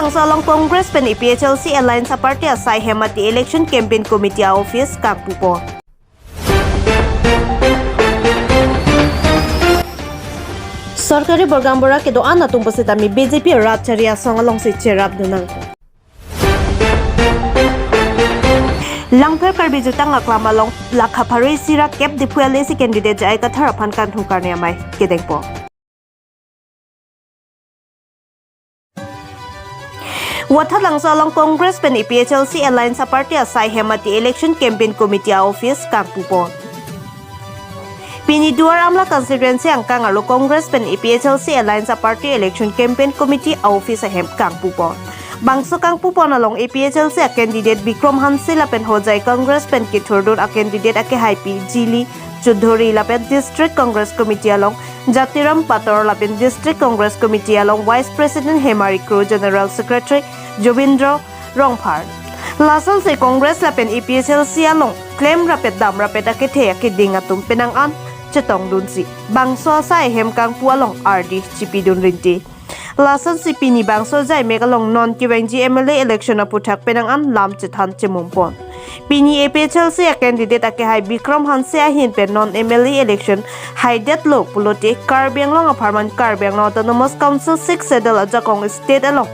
lang sa long Congress pen PHLC Alliance sa party asay hemati election campaign committee office Kagpupo. सरकारी बरगामबरा के दो आना तुम पसे तमी बीजेपी राजचरिया संगलों से चेराब दुनंग langper karbi jutang aklama long lakha phari sira kep dipuale si candidate jai ka thara phan kan thu karne amai kedengpo watha langsa long congress pen PHLC alliance party asai hemati election campaign committee office Kagpupo Pini Duar Amla constituency angkang alo Congress pen PHLC Alliance Party Election Campaign Committee Office hem Kagpupo. Bangso Kagpupo nalong PHLC a candidate Bikram Hansila pen hojai Congress pen Kithurdur a candidate ake Haipi Jili Chudhuri lapen District Congress Committee along Jatiram Pator lapen District Congress Committee along Vice President Hemari Kru General Secretary Jobindra Rongphar. Lasal se Congress lapen PHLC along claim rapid dam rapid ake the ake dingatum penangan Chetong dunsi bangso sa hem kang pualong RD Chipidun rinti lasan si pini bangso jai megalong non kiwengji MLA election na puthak penangan lam chethan chemumpon pini PHLC a candidate ake hai Bikram Hanse hin pen non MLA election haidet lok pulote Karbianglong apartment Karbianglong autonomous council 6 sedal ajakong state along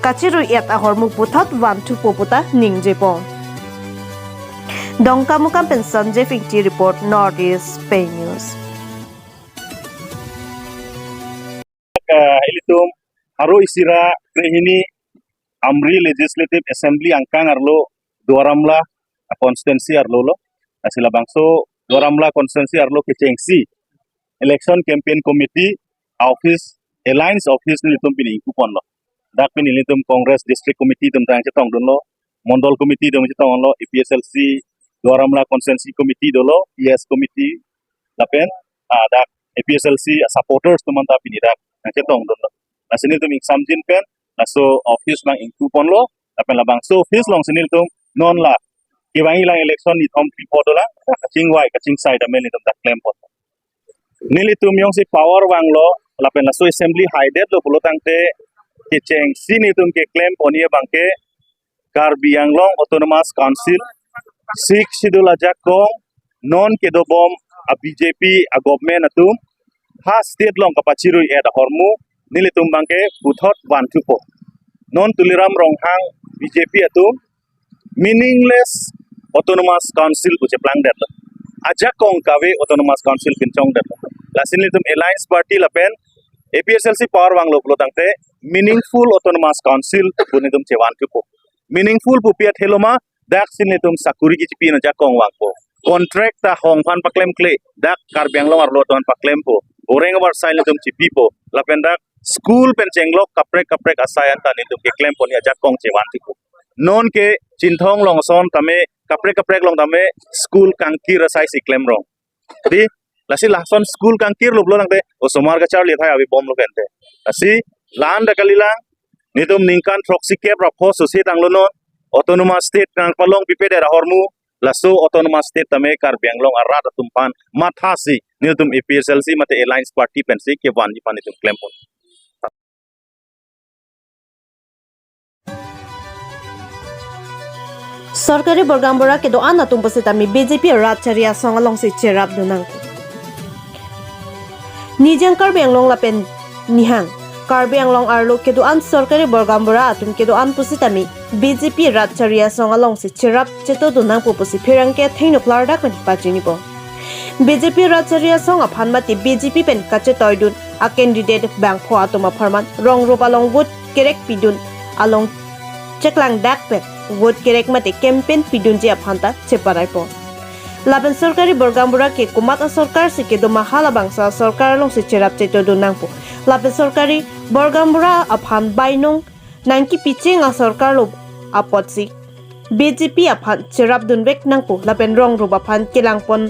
kachiru yat ahormu puthat 1 2 poputa ningjepon Dongka Mukam pen Sanjay Fikti report Northeast Pay News. Ilitum haro isira krehini Amri Legislative Assembly angkang arlo Duaramla constituency arlo lo asila bangso Duaramla constituency arlo kecengsi election campaign committee office alliance office nilitum pini kupon lo dak pini nilitum Congress district committee tum tang chetong dun lo mondol committee dum chetong lo PSLC Duaramla Constituency Committee dolo, PS Committee, lapen, dak PSLC supporters teman tapi ni dak, nanti tong dolo. Nasinil tu exam jin pen, naso office lang ingkupon lo, lapen labang so office long sinil tu non la, kiwangi lang election ni tom pipo dola, kacing wai, kacing side amel ni tom dak claim pot. Nili tu myong si power wang lo, lapen naso assembly hided lo pulo tangte, keceng sini tu ke claim poni bangke, Karbianglong Autonomous Council. Sik sidul ajak kong non kedobom a BJP a government atum ha state long kapachiru eda hormu nilitum bangke buthot 1 2 non tuliram ronghang BJP atum meaningless autonomous council uche plang det ajak kong kawe autonomous council pincong det lasin litum alliance party lapen APSLC power wang lo tangte meaningful autonomous council punitum che 1 2 meaningful pupiat heloma dak sin litum sakuri ki cipi na jakong wangpo contract ta hong pan paklem kle dak Karbianglong arlo ton paklem po oreng war sai litum cipi po lapen dak school pen chenglok kaprek asayan ta litum ke klem po ni jakong cewan tiku non ke cinthong long son tame kaprek long tame school kangkir asai si klem rong di lasi lahson school kangkir lo blo nangte o somar ka char le thai abi bom lo kente lasi lan dakalilang nitum ningkan proxy cap rakho sosi tanglo no autonomous state nang palong pipede rahormu laso autonomous state tame Karbianglong arat tumpan mathasi nitum PSLC mate alliance party pensi ke wanji panitum claim pon सरकारी बरगामबरा के दो आना तुम पसे तमी बीजेपी राजचरिया संगलों से चेराब दुनंग निजंग Karbianglong lapen nihang Karbianglong arlo ke do an सरकारी बरगामबरा atum ke do an pusi tami BJP राजचरिया संगलों से चेराब चेतो दुनंग पुसी फिरंग के थैनो क्लारदा कन पाजिनी बो BJP राजचरिया संग अफानमाति BJP पेन कचे तोयदुन a candidate bank pho atoma farman rong robalong wood kerek pidun along cheklang dak pe wood kerek mate campaign pidun je afanta cheparai po laban सरकारी बरगामबरा के कुमात सरकार से के दो mahala bangsa सरकार long se cherap cheto dunang po laban सरकारी बरगामबरा afan bainong nangki piching a सरकार lo apotsi BJP afan cherap dunbek nangpo laban rong roba fan kelangpon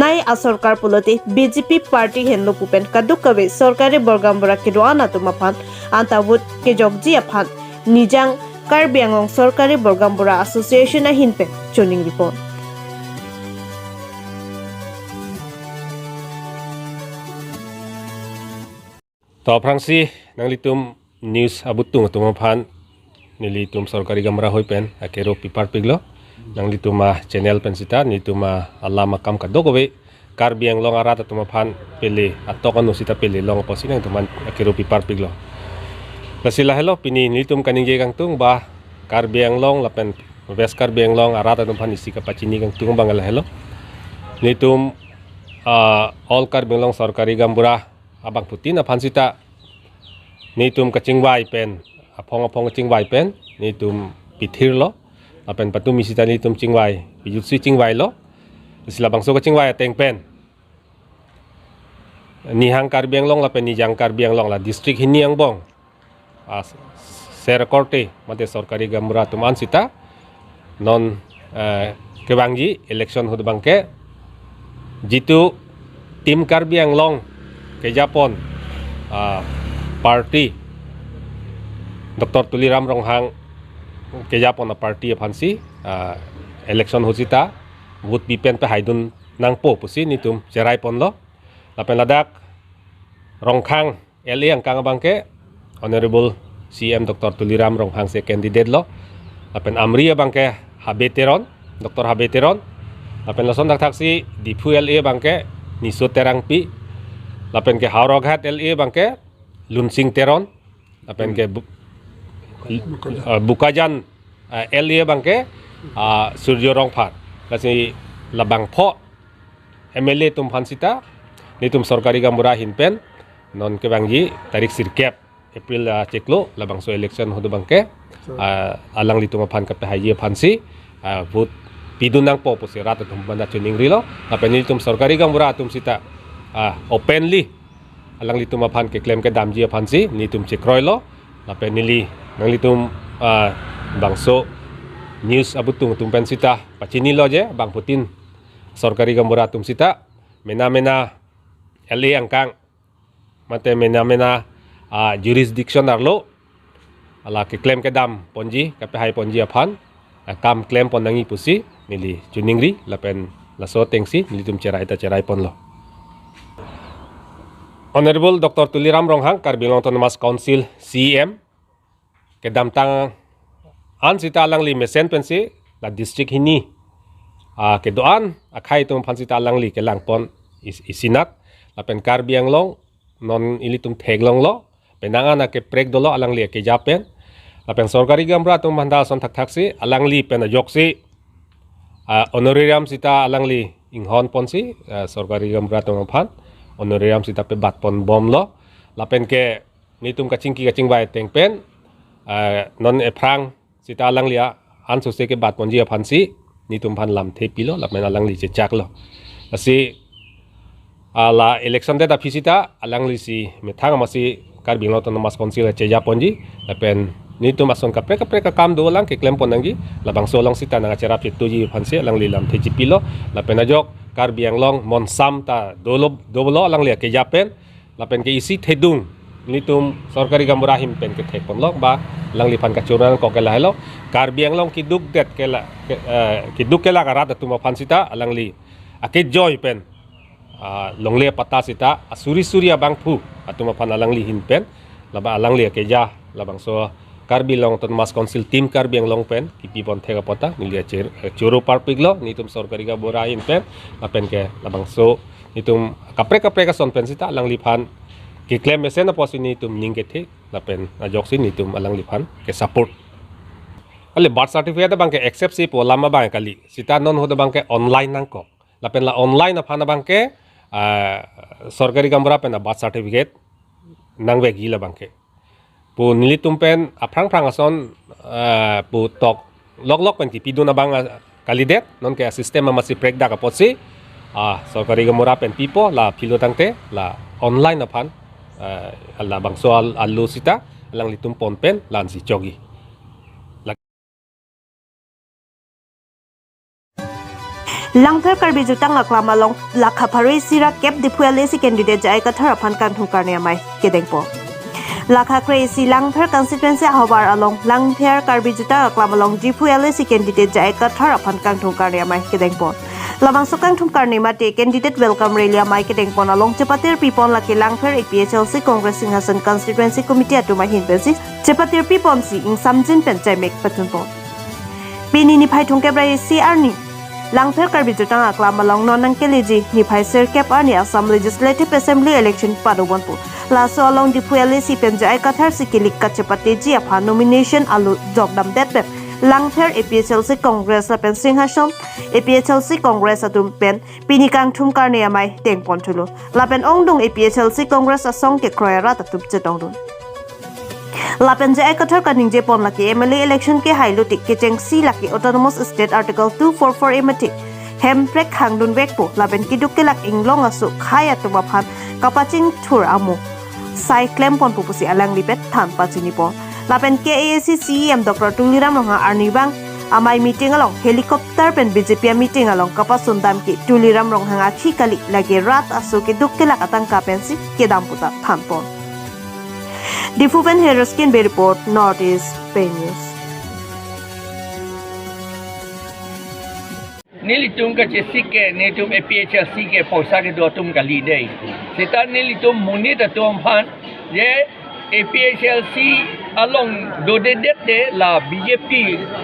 nai a सरकार pulote BJP party henlo pupen kadukawe सरकारी बरगामबरा के doana to mafan anta wood ke jogji afan nijang Karbianglong सरकारी बरगामबरा association a hinpe choning reportต่อพรังซีนังลิตุมนิวส์อาบุตุงตุมพัน nili tum sorkari gamra hoi pen akero pipar piglo nang lituma channel pen sita nituma alama kam ka dogowe Karbi Anglong arat atuma phan pele atokan usita pele long posinang tuman akero pipar piglo lasila hello pini nitum kaningge kang tung ba Karbi Anglong lapen West Karbi Anglong arat atum phan isi ka pachini kang tung bangal hello nitum all Karbi Anglong sorkari gambura abang putin aphan sita nitum kachingwai pen apong kachingwai pen nitum pithir lo apen patum isita nitum chingwai bijutsi chingwai lo sila bangso kachingwai ateng pen nihang Karbi Anglong lapen nijang Karbi Anglong la district hini ang bong Serakorte mate sorkari gambura tuman sita non kebangji election hud bangke jitu tim Karbi Anglong ke Japon party Dr. Tuliram Ronghang ke Japon na party aphansi election husita vote bipen pe haidun nang po pusi nitum cerai pon lo lapen ladak Ronghang LA ang kang bangke Honorable CM Dr. Tuliram Ronghang se candidate lo lapen Amri bangke Habeteron Dr. Habeteron lapen lason dak taksi Dipu LA bangke Niso Terangpi lapen ke Hauroghat LA bangke Lunsing Teron lapen ke Bukajan LA bangke Suryo Rongphat kasi labang po MLA tum phansita nitum sorkari gambura hinpen non ke bangji tarik sirkep April ceklo labang so election hodo bangke alang litum phan ka hayi phansi vote pidunang po si rat tum banda tuning rilo lapen nitum sorkari gambura tum sita openly alang litum phan ke claim ke damji phansi nitum chekroy lo lapen nili nang litum bangso news abutung tumpen sita pachini lo je bang Putin sorkari gambura tum sita mena LA angkang mate mena jurisdiction arlo ala ke claim ke dam ponji kape hai ponji aphan kam claim ponangi pusi mili juningri lapen laso tengsi mili tum cerai pon lo Honorable Dr. Tuliram Ronghang Karbi Anglong Autonomous Council CM ke dam tang an sita lang li mesen pensi la district hini ke doan akhai tum phan sita lang li ke lang pon isinak lapen Karbi Anglong non ilitum theglong lo penangan ke prek dolo alang li ke japen lapen sorkari gambra tum mandal son taksi alang li pen joksi honorarium sita alang li inghon ponsi sorkari gambra tum phan honorarium sita pe bat pon bom lo lapen ke nitum kachingki kachingbai tengpen non eprang sita alang lia an sose ke bat ponji phansi nitum phan lam the pilo lapen alang li chak lo asi ala election data fisita alang li si methang masi Karbi Anglong Autonomous Council che japonji lapen nitum ason ka preka kam do lang ke claim ponangi labang solong sita nang acara pituji phansi alang li lam the pilo lapen ajok Karbi Anglong monsam ta dolo alang lia ke japen lapen ke isi thedung nitum sorkari gambura himpen ke thek pon lok ba lang li phan ka churan ko ke la helo Karbi Anglong kiduk det ke la kiduk ke la karat tuma phansita alang li ake joy pen longle pata sita asuri abang phu atuma phan alang li hinpen laba alang li ke ja labang so Karbi Anglong Autonomous Council team Karbi Anglong pen kipi pon thega pota nilia churu parpiglo nitum sorkari gambura hinpen lapen ke labang so nitum kapre ka son pen sita alang li phan ke claim mesen na posini tum ningke the lapen ajoksin nitum alang liphan ke support ale birth certificate bang ke accept si polama bang kali sita non hoda bang ke online nang ko lapen la online aphan bang ke sorkari gambura pen birth certificate nang ve gila bang ke pu nilitum pen aprang ason pu tok lok pen ki piduna bang kalidet non ke sistema masih prekda ka potsi sorkari gambura pen pipo la pilotangte la online aphan ala bang soal alu sita lang litum ponpen lan si chogi langthar Karbi jutang aklama long lakha phari sira kep dipuale si candidate jai ka thar aphan kan thukar ne mai kedengpo lakha crazy langthar constituency habar along langthar Karbi jutang aklama long dipuale si candidate jai ka thar aphan kan thukar ne mai kedengpo Labang sukang thumkar ni mate candidate welcome rally amai kedeng pon along cepatir pipon laki langfer APHLC Congress Singhasan Constituency Committee atuma hin pensi cepatir pipon si ing samjin pencai mek patun pon. Bini ni phai thungke brai CR ni langfer karbi jutang aklam along nonang keleji ni phai sir cap ani Assam Legislative Assembly election padobon pu. Laso along di puele si penjai kathar si kilik ka cepate ji apha nomination alu jogdam detbet langfer APHLC Congress la pen Singhasan APHLC Congress atum pen pinikang thumkar ni amai tengpon thulu lapen ongdung APHLC Congress asong ke kroyara tatup chetong dun lapen je ekathar kaning je pon laki MLA election ke hailu tik ke chengsi laki autonomous state article 244 emati hemprek hangdun wekpo lapen kiduk ke lak inglong asu khaya tuma phan kapaching thur amu sai claim pon pupusi alang lipet than pachini pon lapen KAC CEM Dr. Tuliram Rongha Arnibang amai meeting along helicopter pen BJP meeting along kapasun dam ki Tuliram Rongha khi kali lagi rat asu ke dukkela katang ka pensi ke damputa thanpon Difuven Heroskin be report Northeast Bay News Nilitum ka chesik ke nitum APHLC ke posa ke do tum kali dei sita nilitum munit atum phan ye APHLC along do de la BJP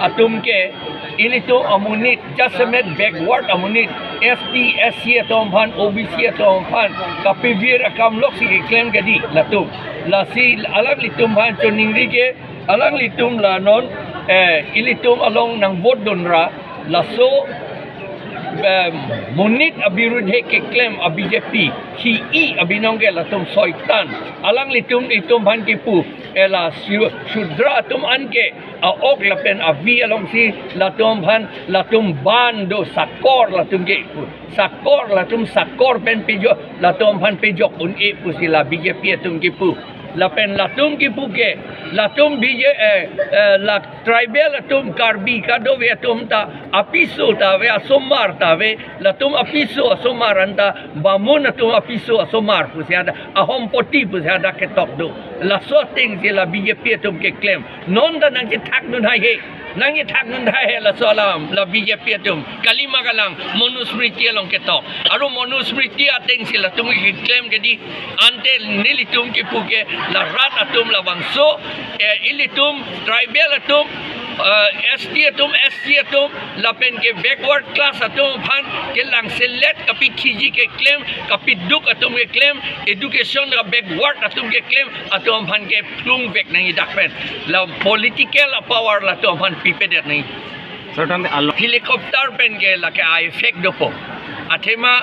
atum ke ilitum amunit jasamet backward amunit ST SC atum phan OBC atum phan kapivir akam lok si claim gadi latum la si alang litum phan choningri ke alang litum la non ilitum along nang vote donra la so munit abirudhe ke claim a BJP hi I abinongge latum soitan alang litum itum han kipu ela shudra tum anke a ok lapen a vi along si latum han latum bando sakor latum ge sakor pen pejo latum han pejo un e pu sila BJP tum kipu lapen latum kipu ke latum BJ la tribal latum karbi kado ve atum ta apiso ta ve asomar ta ve latum apiso asomar anta bamun atum apiso asomar pu siada ahom poti pu siada ke tok do la so ting sila BJP atum ke claim non da nang ke thak nun hai he nang ke thak nun hai he la salam la BJP atum kalima kalang monusmriti along ke tok aru monusmriti ateng sila tum ke claim ke di ante nilitum ke pu ke la rat atum la bangso ilitum tribal atum ST atum SC atum lapen ke backward class atum phan ke lang select kapi khiji ke claim kapi duk atum ke claim education ka backward atum ke claim atum phan ke plung back nahi dakpen la political power la atum phan pipedet nahi certain helicopter pen ke la ke I effect dopo athema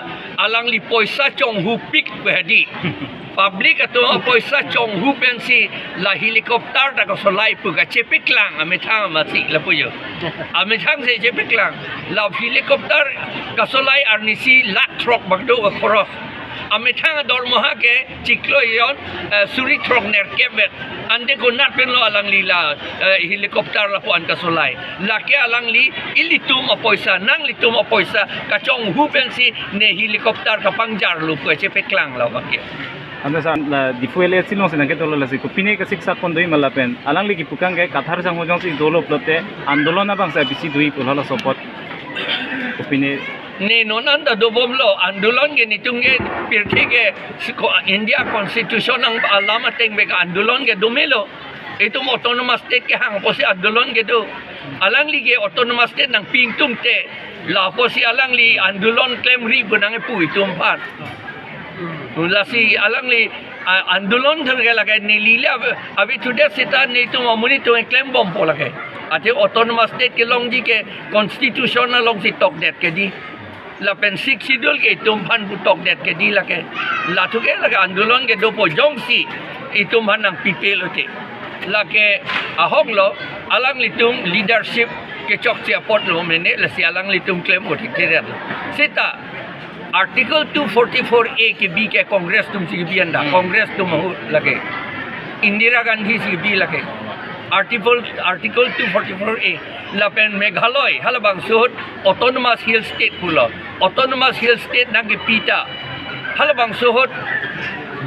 alang li poisa chong hu pik behdi public ato poisa chong hu pensi la helicopter ta ko solai pu ka chepiklang amethang masi la puyo amethang se chepiklang la helicopter ka solai arnisi lak trok bagdo ka cross amethang dor moha ke chiklo yon suri trok ner kebet ande ko nat pen lo alang li la helicopter la pu an ka solai la ke alang li ilitum poisa nang litum poisa ka chong hu pensi ne helicopter ka pangjar lu pu chepiklang la ka anda sa di fuele sino se nake tolo lasi kupine ka siksa kondoi malapen alang ligi pukang ke kathar sang hojong si dolo plote andolona bang sa bisi dui pulhala support kupine ne nonanda dobomlo andolon ge nitung ge pirthi ge India constitution ang alama teng be andolon ge domelo itu autonomous state ke hang posi andolon ge do alang li ge autonomous state nang pingtung te la posi alang li andolon claim ri bunang pu itum pat lasi alang li andolon thang lagay ni lila abi today sita ni tu mamuni tu claim bom po lagay ate autonomous state ke long ji ke constitutional long si tok det ke di la pen sik sidul ke tum phan bu tok det ke di lagay la tu ke lagay andolon ke do po jong si itum han nang pipel ote lake ahong lo alang li tum leadership ke chok sia pot lo mene la si alang li tum claim ot ke sita Article 244A के बी के कांग्रेस तुम C B अंडा कांग्रेस तुम हो लगे इंदिरा Gandhi C B लगे article 244A लापेन मेघालय हलबांग सोहत ऑटोनोमस हिल स्टेट पुलो ऑटोनोमस हिल स्टेट नागे पीटा हलबांग सोहत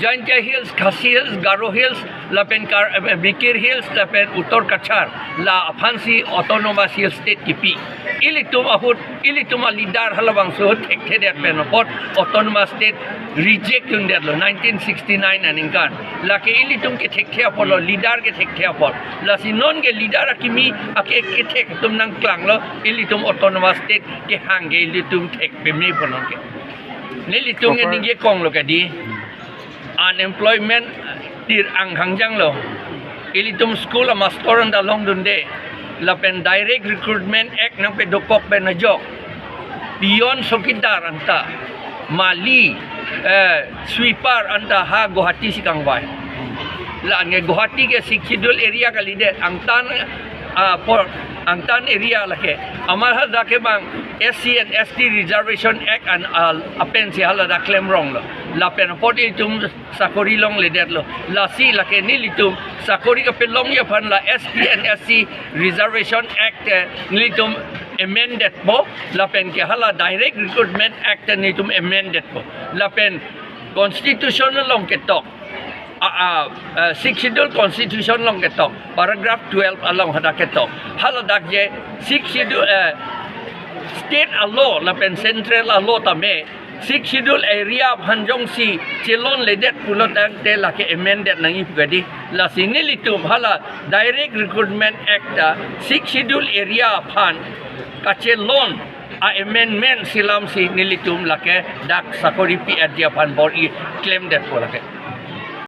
Jaintia Hills, Khasi Hills, Garo Hills, lapen Bikir Hills, lapen Uttar Kachar, la Phansi Autonomous Hills State kipi. Ilitum ahut, ilitum lidar halabang so tek thedet penopot Autonomous State reject yung lo 1969 aningkan. La ke ilitum ke tek thea polo lidar ke tek thea pol. La sinon ke lidar akimi ake ke tek tum nang klang lo ilitum Autonomous State ke hangge ilitum tek pemi ponon ke. Nilitum ke dingge kong lo kadi. Unemployment tir ang hangjang lo. Ilitum school a mastoran da long dunde. Lapen direct recruitment act nang pedokok benajok. Pion sokidar anta. Mali sweeper anta ha Guwahati si kangwai. La nge Guwahati ke schedule area kalide angtan angtan area lake. Amar ha dake bang SC and ST Reservation Act and apen si hala da claim wrong lo. La pen poti tum sakori long ledet lo. La si lake nilitum sakori ka pelong ya pan la ST and SC Reservation Act nilitum amended po. La pen ke hala Direct Recruitment Act nilitum amended po. La pen constitutional long ketok. Six schedule constitution long ketok. Paragraph 12 along hada ketok. Hala dak je six schedule state law la pen central law tame six schedule area hanjong si chelon ledet pulot te la ke amended nangi pugadi la sinilitum hala Direct Recruitment Act six schedule area phan ka chelon amendment silam si nilitum la ke dak sakori pi adia phan bor claim that pulake